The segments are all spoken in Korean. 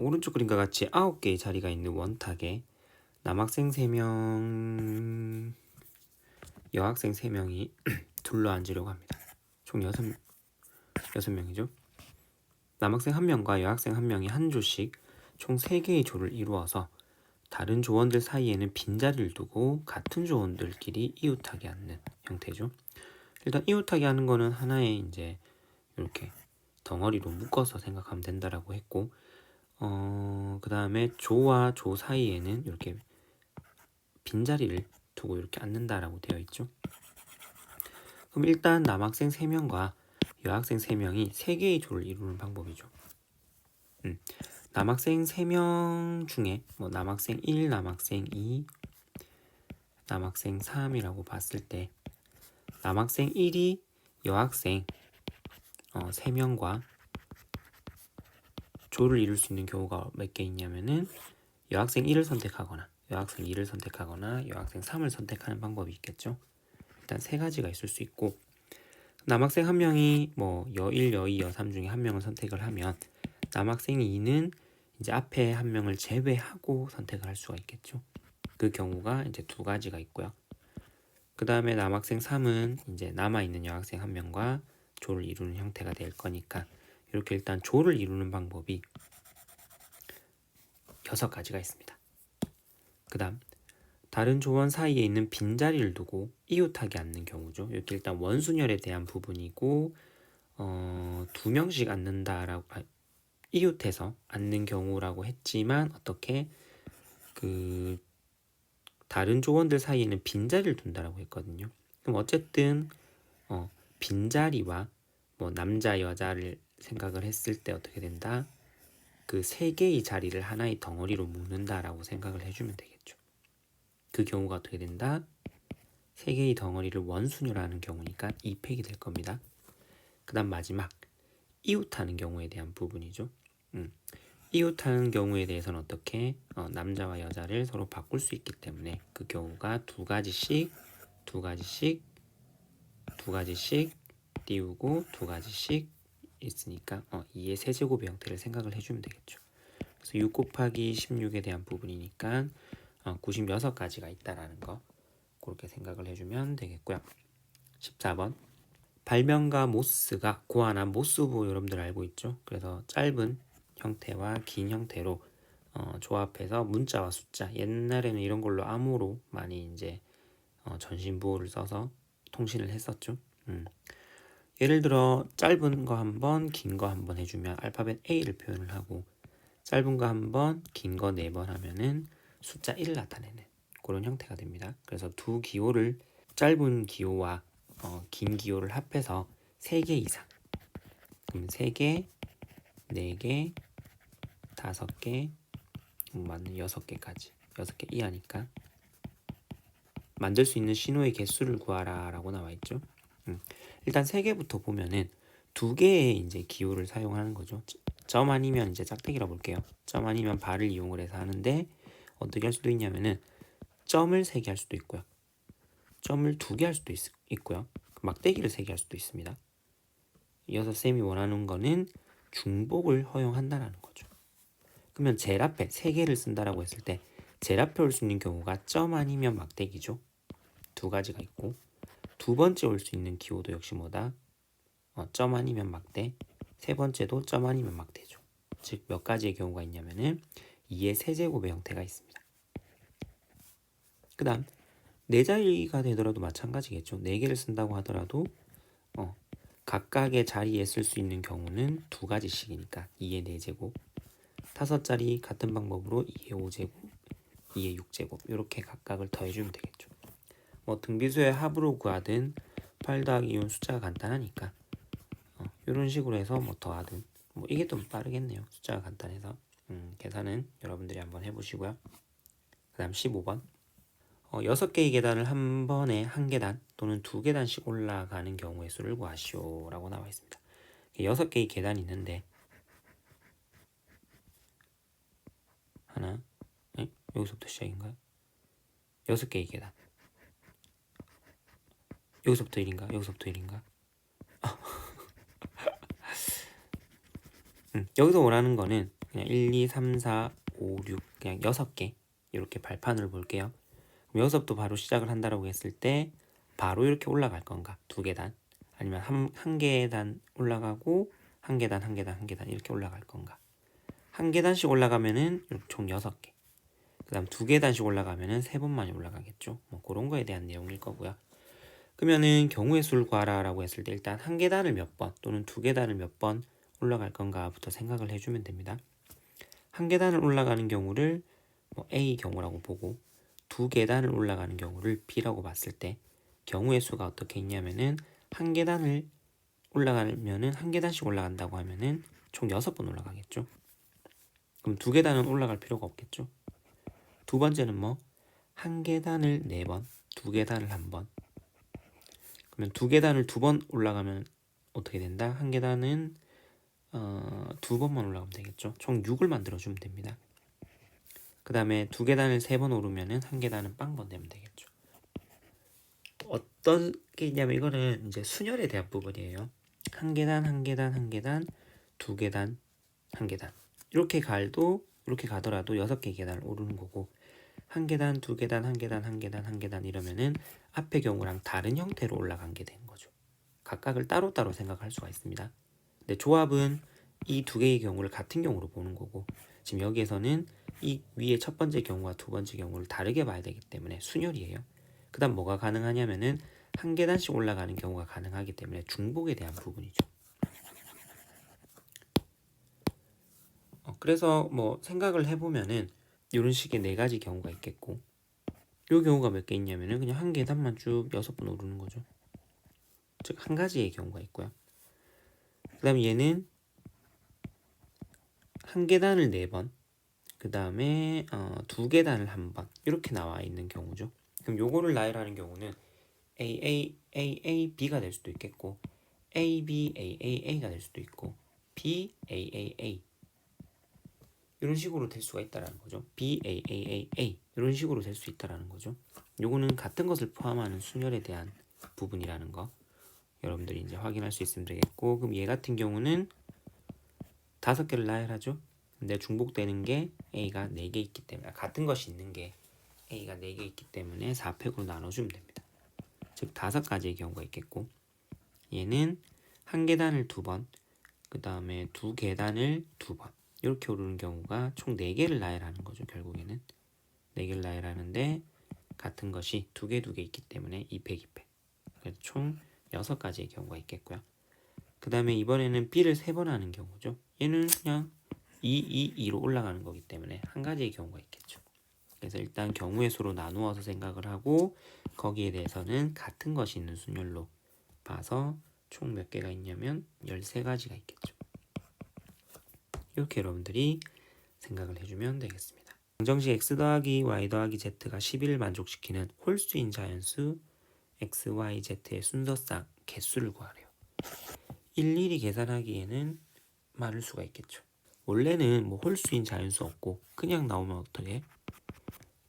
오른쪽 그림과 같이 9개의 자리가 있는 원탁에 남학생 3명, 여학생 3명이 둘러앉으려고 합니다. 총 6명이죠. 남학생 1명과 여학생 1명이 한 조씩 총 3개의 조를 이루어서 다른 조원들 사이에는 빈자리를 두고 같은 조원들끼리 이웃하게 앉는 형태죠. 일단 이웃하게 하는 거는 하나의 이제 이렇게 덩어리로 묶어서 생각하면 된다라고 했고, 그 다음에 조와 조 사이에는 이렇게 빈자리를 두고 이렇게 앉는다라고 되어 있죠. 그럼 일단 남학생 3명과 여학생 3명이 3개의 조를 이루는 방법이죠. 남학생 3명 중에 뭐 남학생 1, 남학생 2, 남학생 3이라고 봤을 때 남학생 1이 여학생 3명과 조를 이룰 수 있는 경우가 몇 개 있냐면은 여학생 1을 선택하거나 여학생 2를 선택하거나 여학생 3을 선택하는 방법이 있겠죠. 일단 3가지가 있을 수 있고, 남학생 1명이 뭐 여1, 여2, 여3 중에 1명을 선택을 하면 남학생 2는 이제 앞에 1명을 제외하고 선택을 할 수가 있겠죠. 그 경우가 이제 2가지가 있고요. 그 다음에 남학생 3은 이제 남아있는 여학생 1명과 조를 이루는 형태가 될 거니까 이렇게 일단 조를 이루는 방법이 6가지가 있습니다. 그 다음 다른 조원 사이에 있는 빈자리를 두고 이웃하게 앉는 경우죠. 이렇게 일단 원순열에 대한 부분이고 2명씩 앉는다라고 이웃해서 앉는 경우라고 했지만 어떻게 그 다른 조원들 사이에는 빈자리를 둔다라고 했거든요. 그럼 어쨌든 빈자리와 뭐 남자 여자를 생각을 했을 때 어떻게 된다? 그 3개의 자리를 하나의 덩어리로 묶는다라고 생각을 해주면 되겠죠. 그 경우가 어떻게 된다? 3개의 덩어리를 원순열하는 경우니까 2팩이 될 겁니다. 그 다음 마지막 이웃하는 경우에 대한 부분이죠. 이웃하는 경우에 대해서는 어떻게 남자와 여자를 서로 바꿀 수 있기 때문에 그 경우가 2가지씩 띄우고 2가지씩 있으니까 2의 세제곱의 형태를 생각을 해주면 되겠죠. 그래서 6 곱하기 16에 대한 부분이니까 96가지가 있다라는 거 그렇게 생각을 해주면 되겠고요. 14번 발명가 모스가 고안한 모스부 여러분들 알고 있죠? 그래서 짧은 형태와 긴 형태로 조합해서 문자와 숫자, 옛날에는 이런 걸로 암호로 많이 이제 전신부호를 써서 통신을 했었죠. 예를 들어 짧은 거 한 번, 긴 거 한 번 해주면 알파벳 A를 표현을 하고, 짧은 거 한 번, 긴 거 4번 하면은 숫자 1을 나타내는 그런 형태가 됩니다. 그래서 두 기호를 짧은 기호와 긴 기호를 합해서 3개 이상, 그럼 3개, 4개, 5개, 맞는 6개까지 6개 이하니까 만들 수 있는 신호의 개수를 구하라 라고 나와 있죠. 일단 3개부터 보면은 2개의 이제 기호를 사용하는 거죠. 점 아니면 이제 짝대기라 볼게요. 점 아니면 발을 이용을 해서 하는데 어떻게 할 수도 있냐면은 점을 3개 할 수도 있고요. 점을 2개 할 수도 있고요. 막대기를 3개 할 수도 있습니다. 이어서 쌤이 원하는 거는 중복을 허용한다라는 거죠. 그러면 제일 앞에 3개를 쓴다라고 했을 때 제일 앞에 올 수 있는 경우가 점 아니면 막대기죠. 2가지가 있고, 두 번째 올 수 있는 기호도 역시 뭐다? 점 아니면 막대. 세 번째도 점 아니면 막대죠. 즉 몇 가지의 경우가 있냐면은 2의 세제곱의 형태가 있습니다. 그 다음 4자리가 되더라도 마찬가지겠죠. 4개를 쓴다고 하더라도 각각의 자리에 쓸 수 있는 경우는 2가지씩이니까 2의 4제곱, 5자리 같은 방법으로 2의 5제곱, 2의 6제곱 이렇게 각각을 더해주면 되겠죠. 뭐 등비수의 합으로 구하든 8 더하기 2는 숫자가 간단하니까 이런 식으로 해서 뭐 더하든 뭐 이게 좀 빠르겠네요. 숫자가 간단해서 계산은 여러분들이 한번 해보시고요. 그 다음 15번 6개의 계단을 한 번에 한 계단 또는 2계단씩 올라가는 경우의 수를 구하시오 라고 나와 있습니다. 6개의 계단이 있는데 하나, 여기서부터 시작인가요? 6개의 계단, 여기서부터 1인가? 여기서부터 1인가? 여기서 원하는 거는 그냥 1, 2, 3, 4, 5, 6 그냥 6개 이렇게 발판을 볼게요. 6도 바로 시작을 한다라고 했을 때 바로 이렇게 올라갈 건가? 2계단 아니면 한 계단 올라가고 한 계단 한 계단 한 계단 이렇게 올라갈 건가? 한 계단씩 올라가면은 총 6개. 그 다음 2계단씩 올라가면은 3번만이 올라가겠죠. 뭐 그런 거에 대한 내용일 거고요. 그러면은 경우의 수를 구하라라고 했을 때 일단 한 계단을 몇 번 또는 2계단을 몇 번 올라갈 건가부터 생각을 해주면 됩니다. 한 계단을 올라가는 경우를 뭐 A 경우라고 보고 2계단을 올라가는 경우를 B라고 봤을 때 경우의 수가 어떻게 있냐면은 한 계단을 올라가면은 한 계단씩 올라간다고 하면은 총 6번 올라가겠죠. 그럼 2계단은 올라갈 필요가 없겠죠. 두 번째는 뭐 한 계단을 4번, 2계단을 1번. 그러면 2계단을 2번 올라가면 어떻게 된다? 한 계단은 2번만 올라가면 되겠죠. 총 6을 만들어주면 됩니다. 그 다음에 2계단을 3번 오르면은 한 계단은 빵번 되면 되겠죠. 어떤 게 있냐면 이거는 이제 순열에 대한 부분이에요. 한 계단, 한 계단, 한 계단, 2계단, 한 계단. 이렇게 가더라도 6개 계단을 오르는 거고 한 계단, 2계단, 한 계단, 한 계단, 한 계단 이러면은 앞의 경우랑 다른 형태로 올라간 게 된 거죠. 각각을 따로따로 생각할 수가 있습니다. 근데 조합은 이 2개의 경우를 같은 경우로 보는 거고 지금 여기에서는 이 위에 첫 번째 경우와 두 번째 경우를 다르게 봐야 되기 때문에 순열이에요. 그 다음 뭐가 가능하냐면은 한 계단씩 올라가는 경우가 가능하기 때문에 중복에 대한 부분이죠. 그래서 뭐 생각을 해보면은 이런 식의 4가지 경우가 있겠고 이 경우가 몇 개 있냐면은 그냥 한 계단만 쭉 6번 오르는 거죠. 즉 한 가지의 경우가 있고요. 그 다음에 얘는 한 계단을 4번 그 다음에 2계단을 1번 이렇게 나와 있는 경우죠. 그럼 요거를 나열하는 경우는 AAAAB가 될 수도 있겠고 ABAAA가 될 수도 있고 BAAA 이런 식으로 될 수가 있다라는 거죠. BAAAA 이런 식으로 될 수 있다라는 거죠. 요거는 같은 것을 포함하는 순열에 대한 부분이라는 거 여러분들이 이제 확인할 수 있으면 되겠고 그럼 얘 같은 경우는 5개를 나열하죠. 근데 중복되는 게 A가 4개 있기 때문에 같은 것이 있는 게 A가 4개 있기 때문에 4팩으로 나눠주면 됩니다. 즉 5가지의 경우가 있겠고 얘는 한 계단을 2번 그 다음에 2계단을 2번 이렇게 오르는 경우가 총 4개를 나열하는 거죠. 결국에는 4개를 나열하는데 같은 것이 2개 있기 때문에 2팩 2팩 그래서 총 6가지의 경우가 있겠고요. 그 다음에 이번에는 B를 3번 하는 경우죠. 얘는 그냥 2로 올라가는 거기 때문에 한 가지의 경우가 있겠죠. 그래서 일단 경우의 수로 나누어서 생각을 하고 거기에 대해서는 같은 것이 있는 순열로 봐서 총 몇 개가 있냐면 13가지가 있겠죠. 이렇게 여러분들이 생각을 해주면 되겠습니다. 방정식 x 더하기 y 더하기 z가 11을 만족시키는 홀수인 자연수 x, y, z의 순서상 개수를 구하래요. 일일이 계산하기에는 많을 수가 있겠죠. 원래는 뭐 홀수인 자연수 없고 그냥 나오면 어떻게?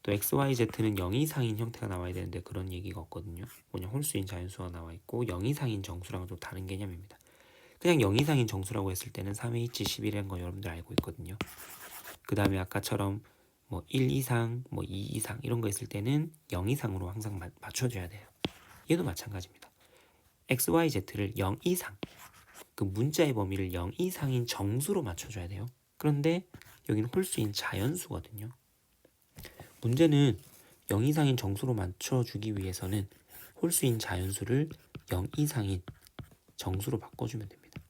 또 x, y, z는 0 이상인 형태가 나와야 되는데 그런 얘기가 없거든요. 그냥 홀수인 자연수가 나와 있고 0 이상인 정수랑은 좀 다른 개념입니다. 그냥 0 이상인 정수라고 했을 때는 3H 11이라는 거 여러분들 알고 있거든요. 그 다음에 아까처럼 뭐 1 이상, 뭐 2 이상 이런 거 있을 때는 0 이상으로 항상 맞춰줘야 돼요. 얘도 마찬가지입니다. x, y, z를 0 이상 그 문자의 범위를 0 이상인 정수로 맞춰줘야 돼요. 그런데 여기는 홀수인 자연수거든요. 문제는 0 이상인 정수로 맞춰주기 위해서는 홀수인 자연수를 0 이상인 정수로 바꿔주면 됩니다.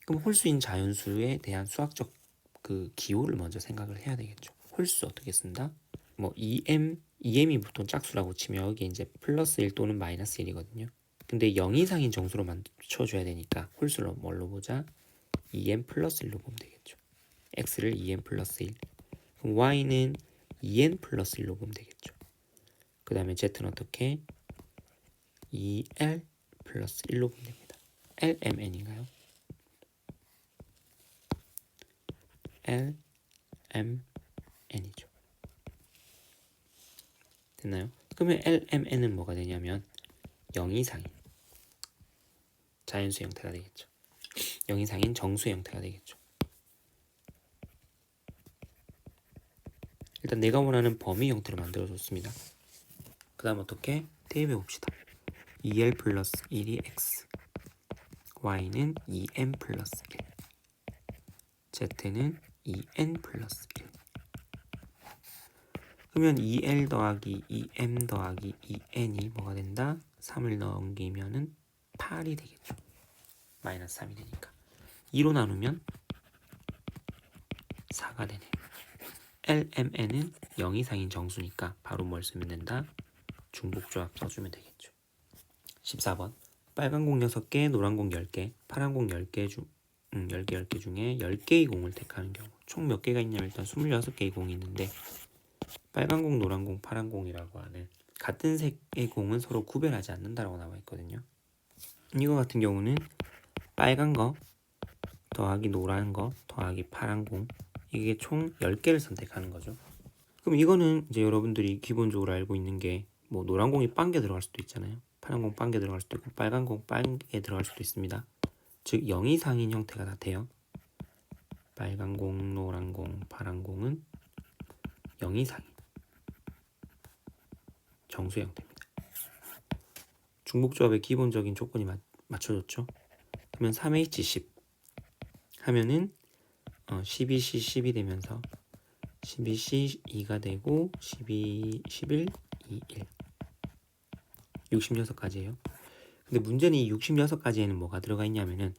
그럼 홀수인 자연수에 대한 수학적 그 기호를 먼저 생각을 해야 되겠죠. 홀수 어떻게 쓴다? 뭐 2m이 보통 짝수라고 치면 여기 이제 플러스 1 또는 마이너스 1이거든요. 근데 0 이상인 정수로 맞춰줘야 되니까 홀수로 뭘로 보자? 2m 플러스 1로 보면 되겠죠. x를 2m 플러스 1 그럼 y는 2n 플러스 1로 보면 되겠죠. 그 다음에 z는 어떻게? 2l 플러스 1로 보면 됩니다. lmn인가요? lmn이죠. 됐나요? 그러면 lmn은 뭐가 되냐면 0 이상인 자연수 형태가 되겠죠. 0 이상인 정수 형태가 되겠죠. 일단 내가 원하는 범위 형태로 만들어줬습니다. 그 다음 어떻게? 대입해 봅시다. 2L 플러스 1이 x, y는 2n 플러스 1, z는 2n 플러스 1. 그러면 2L 더하기 2m 더하기 2n이 뭐가 된다? 3을 넘기면은 8이 되겠죠. 마이너스 3이 되니까. 2로 나누면 4가 되네. LMN은 0 이상인 정수니까 바로 뭘 쓰면 된다? 중복조합 써주면 되겠죠. 14번. 빨간 공 6개, 노란 공 10개, 파란 공 10개 중에 10개의 공을 택하는 경우 총 몇 개가 있냐면 일단 26개의 공이 있는데 빨간 공, 노란 공, 파란 공이라고 하는 같은 색의 공은 서로 구별하지 않는다라고 나와 있거든요. 이거 같은 경우는 빨간 거 더하기 노란 거 더하기 파란 공, 이게 총 10개를 선택하는 거죠. 그럼 이거는 이제 여러분들이 기본적으로 알고 있는 게 뭐 노란 공이 빵개 들어갈 수도 있잖아요. 파란 공 빵개 들어갈 수도 있고 빨간 공 빵개 들어갈 수도 있습니다. 즉 0 이상인 형태가 다 돼요. 빨간 공, 노란 공, 파란 공은 0 이상인 정수 형태입니다. 중복조합의 기본적인 조건이 맞춰졌죠. 그러면 3H10 하면은 12C10이 되면서 12C2가 되고 12, 11, 2, 1 66가지예요. 근데 문제는 이 66가지에는 뭐가 들어가 있냐면은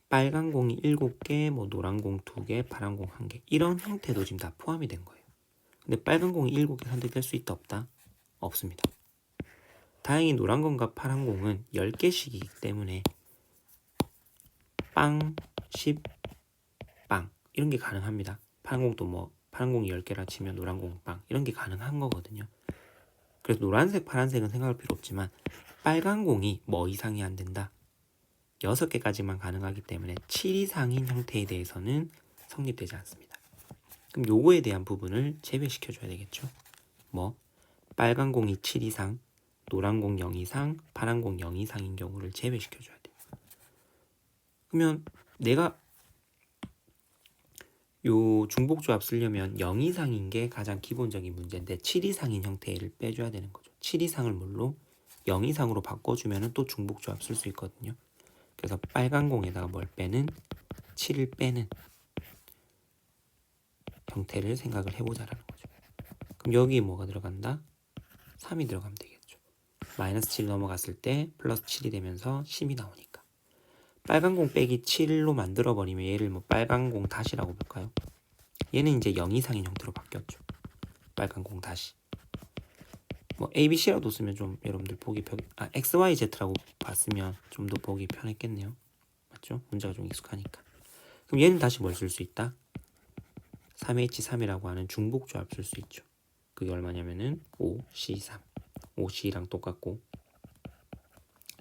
빨간 공이 7개, 뭐 노란 공 2개, 파란 공 1개 이런 형태도 지금 다 포함이 된 거예요. 근데 빨간 공이 7개 선택될 수 있다 없다? 없습니다. 다행히 노란 공과 파란 공은 10개씩이기 때문에 빵, 10, 빵 이런 게 가능합니다. 파란 공도 뭐 파란 공이 10개라 치면 노란 공 빵 이런 게 가능한 거거든요. 그래서 노란색, 파란색은 생각할 필요 없지만 빨간 공이 뭐 이상이 안 된다? 6개까지만 가능하기 때문에 7 이상인 형태에 대해서는 성립되지 않습니다. 그럼 요거에 대한 부분을 제외시켜 줘야 되겠죠. 뭐 빨간 공이 7 이상, 노란 공 0 이상, 파란 공 0 이상인 경우를 제외시켜 줘야 돼요. 그러면 내가 요 중복조합 쓰려면 0 이상인 게 가장 기본적인 문제인데 7 이상인 형태를 빼줘야 되는 거죠. 7 이상을 뭘로? 0 이상으로 바꿔주면 또 중복조합 쓸 수 있거든요. 그래서 빨간 공에다가 뭘 빼는? 7을 빼는 형태를 생각을 해보자라는 거죠. 그럼 여기에 뭐가 들어간다? 3이 들어가면 되겠죠. 마이너스 7 넘어갔을 때 플러스 7이 되면서 10이 나오니까 빨간 공 빼기 7로 만들어버리면 얘를 뭐 빨간 공 다시라고 볼까요? 얘는 이제 0 이상인 형태로 바뀌었죠. 빨간 공 다시. 뭐 ABC라도 쓰면 좀 여러분들 보기 XYZ라고 봤으면 좀 더 보기 편했겠네요. 맞죠? 문제가 좀 익숙하니까. 그럼 얘는 다시 뭘 쓸 수 있다? 3H3이라고 하는 중복조합 쓸 수 있죠. 그게 얼마냐면은 5C3. 5C랑 똑같고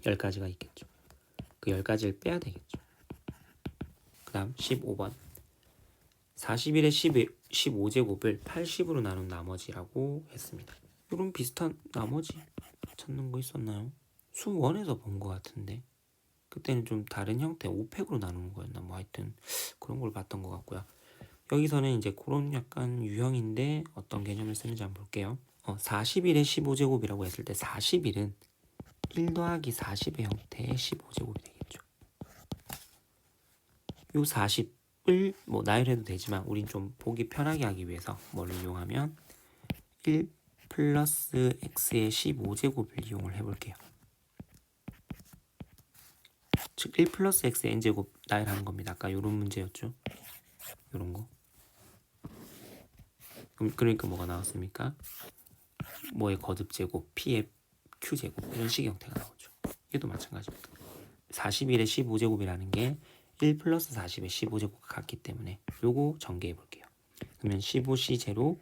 10가지가 있겠죠. 그 10가지를 빼야 되겠죠. 그 다음 15번. 41의 15제곱을 80으로 나눈 나머지라고 했습니다. 이런 비슷한 나머지 찾는 거 있었나요? 수원에서 본 것 같은데 그때는 좀 다른 형태 5팩으로 나누는 거였나 뭐 하여튼 그런 걸 봤던 것 같고요. 여기서는 이제 그런 약간 유형인데 어떤 개념을 쓰는지 한번 볼게요. 41의 15제곱이라고 했을 때 41은 1 더하기 40의 형태의 15제곱이 되겠죠. 요 40을 뭐 나열해도 되지만 우린 좀 보기 편하게 하기 위해서 뭘 이용하면 1 플러스 x의 15제곱을 이용을 해볼게요. 즉 1 플러스 x의 n제곱 나열하는 겁니다. 아까 요런 문제였죠. 요런 거. 그러니까 뭐가 나왔습니까? 뭐의 거듭제곱, p의 q제곱 이런 식의 형태가 나오죠. 얘도 마찬가지입니다. 41의 15제곱이라는 게 1 플러스 40의 15제곱과 같기 때문에 요거 전개해 볼게요. 그러면 15c0,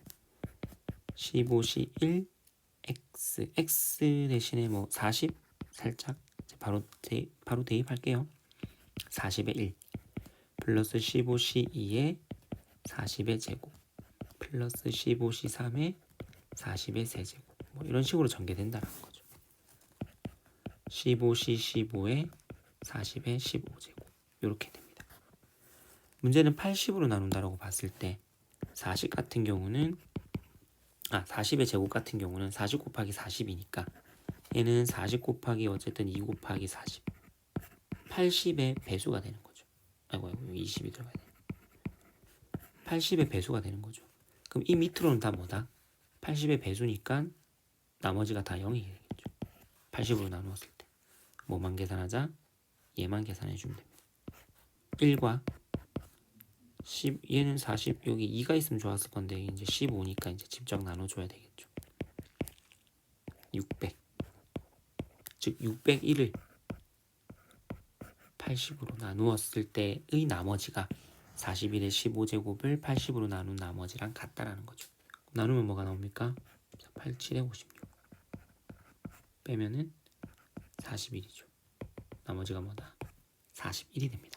15c1, x 대신에 뭐 40 살짝 바로 대입할게요. 40의 1 플러스 15c2의 40의 제곱 플러스 15c3의 40의 세제곱 뭐 이런 식으로 전개된다는 거죠. 15c 15의 40의 15제곱 이렇게 됩니다. 문제는 80으로 나눈다라고 봤을 때 40 같은 경우는 40의 제곱 같은 경우는 40 곱하기 40이니까 얘는 40 곱하기 어쨌든 2 곱하기 40 80의 배수가 되는 거죠. 아이고 20이 들어가야 돼. 80의 배수가 되는 거죠. 그럼 이 밑으로는 다 뭐다? 80의 배수니까 나머지가 다 0이 되겠죠. 80으로 나누었을 때 뭐만 계산하자? 얘만 계산해 주면 됩니다. 1과 10, 얘는 40, 여기 2가 있으면 좋았을 건데 이제 15니까 이제 직접 나눠줘야 되겠죠. 600. 즉 601을 80으로 나누었을 때의 나머지가 41의 15제곱을 80으로 나눈 나머지랑 같다라는 거죠. 나누면 뭐가 나옵니까? 87에 56 빼면은 41이죠. 나머지가 뭐다? 41이 됩니다.